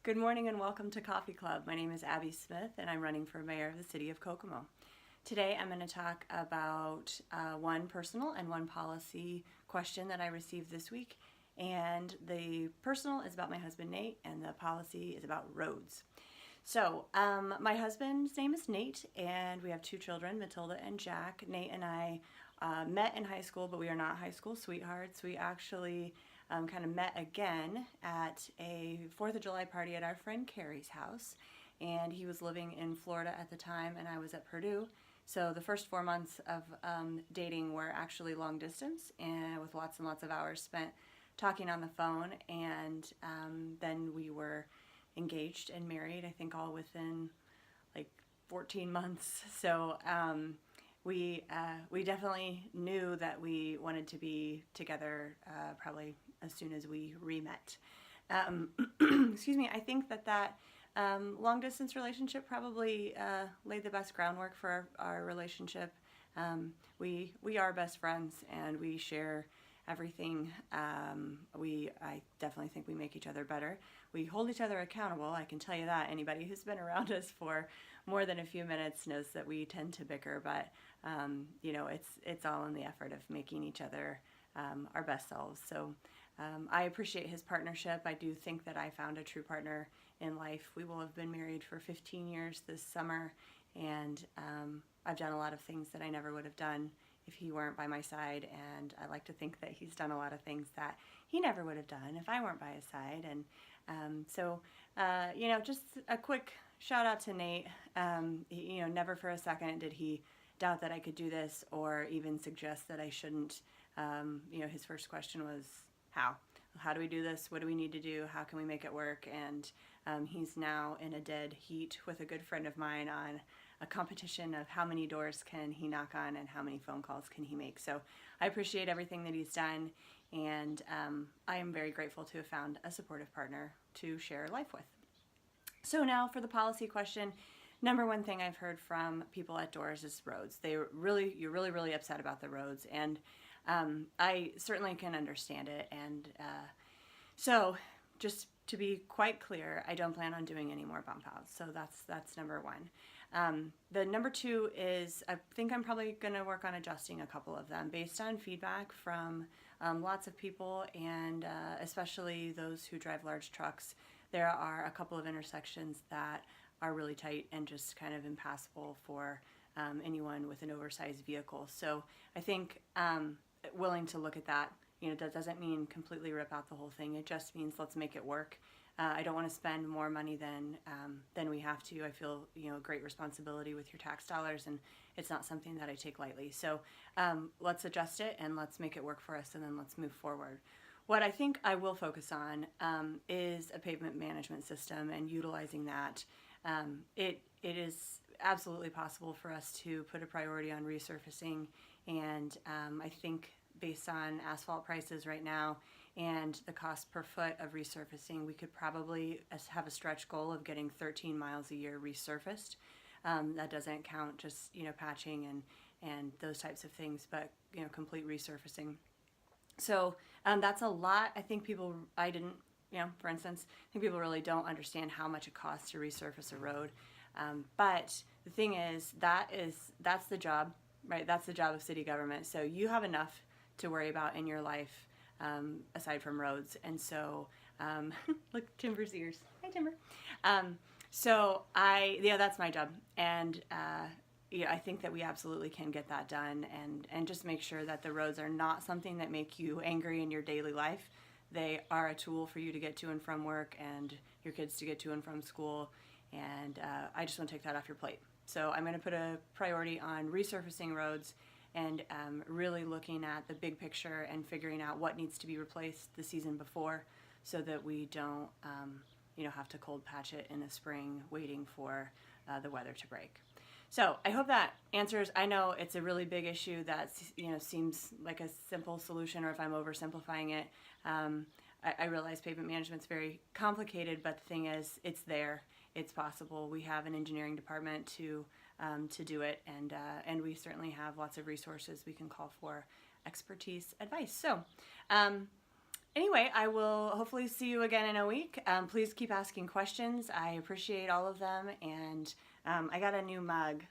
Good morning and welcome to Coffee Club. My name is Abbie Smith and I'm running for mayor of the city of Kokomo. Today I'm going to talk about one personal and one policy question that I received this week. And the personal is about my husband Nate and the policy is about roads. So my husband's name is Nate and we have two children, Matilda and Jack. Nate and I met in high school, but we are not high school sweethearts. We actually kind of met again at a 4th of July party at our friend Carrie's house, and he was living in Florida at the time and I was at Purdue. So the first 4 months of dating were actually long distance and with lots and lots of hours spent talking on the phone, and then we were engaged and married, I think all within like 14 months. So we definitely knew that we wanted to be together probably as soon as we re-met. Excuse me, I think that long distance relationship probably laid the best groundwork for our relationship. We are best friends and we share everything. I definitely think we make each other better. We hold each other accountable, I can tell you that. Anybody who's been around us for more than a few minutes knows that we tend to bicker, but you know, it's all in the effort of making each other our best selves. So I appreciate his partnership. I do think that I found a true partner in life. We will have been married for 15 years this summer, and I've done a lot of things that I never would have done if he weren't by my side, and I like to think that he's done a lot of things that he never would have done if I weren't by his side. And you know, just a quick shout out to Nate. You know, never for a second did he doubt that I could do this or even suggest that I shouldn't. You know, his first question was, how do we do this? What do we need to do? How can we make it work? And he's now in a dead heat with a good friend of mine on a competition of how many doors can he knock on and how many phone calls can he make. So I appreciate everything that he's done, and I am very grateful to have found a supportive partner to share life with. So now for the policy question. Number one thing I've heard from people at doors is roads. You're really upset about the roads, and I certainly can understand it. And so just to be quite clear, I don't plan on doing any more bump outs. So that's number one. The number two is I think I'm probably going to work on adjusting a couple of them based on feedback from lots of people, and especially those who drive large trucks. There are a couple of intersections that are really tight and just kind of impassable for anyone with an oversized vehicle. So I think willing to look at that. You know, that doesn't mean completely rip out the whole thing. It just means let's make it work. I don't want to spend more money than we have to. I feel, you know, great responsibility with your tax dollars, and it's not something that I take lightly. So let's adjust it and let's make it work for us, and then let's move forward. What I think I will focus on is a pavement management system and utilizing that. It is absolutely possible for us to put a priority on resurfacing, and I think based on asphalt prices right now and the cost per foot of resurfacing, we could probably have a stretch goal of getting 13 miles a year resurfaced. That doesn't count just, you know, patching and those types of things, but, you know, complete resurfacing. So that's a lot. I think you know, for instance, I think people really don't understand how much it costs to resurface a road. But the thing is, that's the job, right? That's the job of city government. So you have enough to worry about in your life aside from roads. And so, look, Timber's ears. Hi, Timber. So that's my job. And yeah, I think that we absolutely can get that done, and just make sure that the roads are not something that make you angry in your daily life. They are a tool for you to get to and from work and your kids to get to and from school, and I just want to take that off your plate. So I'm going to put a priority on resurfacing roads and really looking at the big picture and figuring out what needs to be replaced the season before, so that we don't you know, have to cold patch it in the spring waiting for the weather to break. So I hope that answers. I know it's a really big issue that, you know, seems like a simple solution, or if I'm oversimplifying it. I realize pavement management's very complicated, but the thing is, it's there. It's possible. We have an engineering department to do it, and we certainly have lots of resources we can call for expertise, advice. So Anyway, I will hopefully see you again in a week. Please keep asking questions. I appreciate all of them. And I got a new mug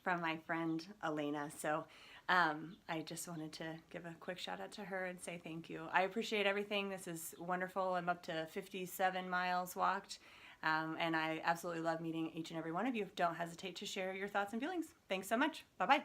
from my friend Elena. So I just wanted to give a quick shout out to her and say thank you. I appreciate everything. This is wonderful. I'm up to 57 miles walked. And I absolutely love meeting each and every one of you. Don't hesitate to share your thoughts and feelings. Thanks so much. Bye-bye.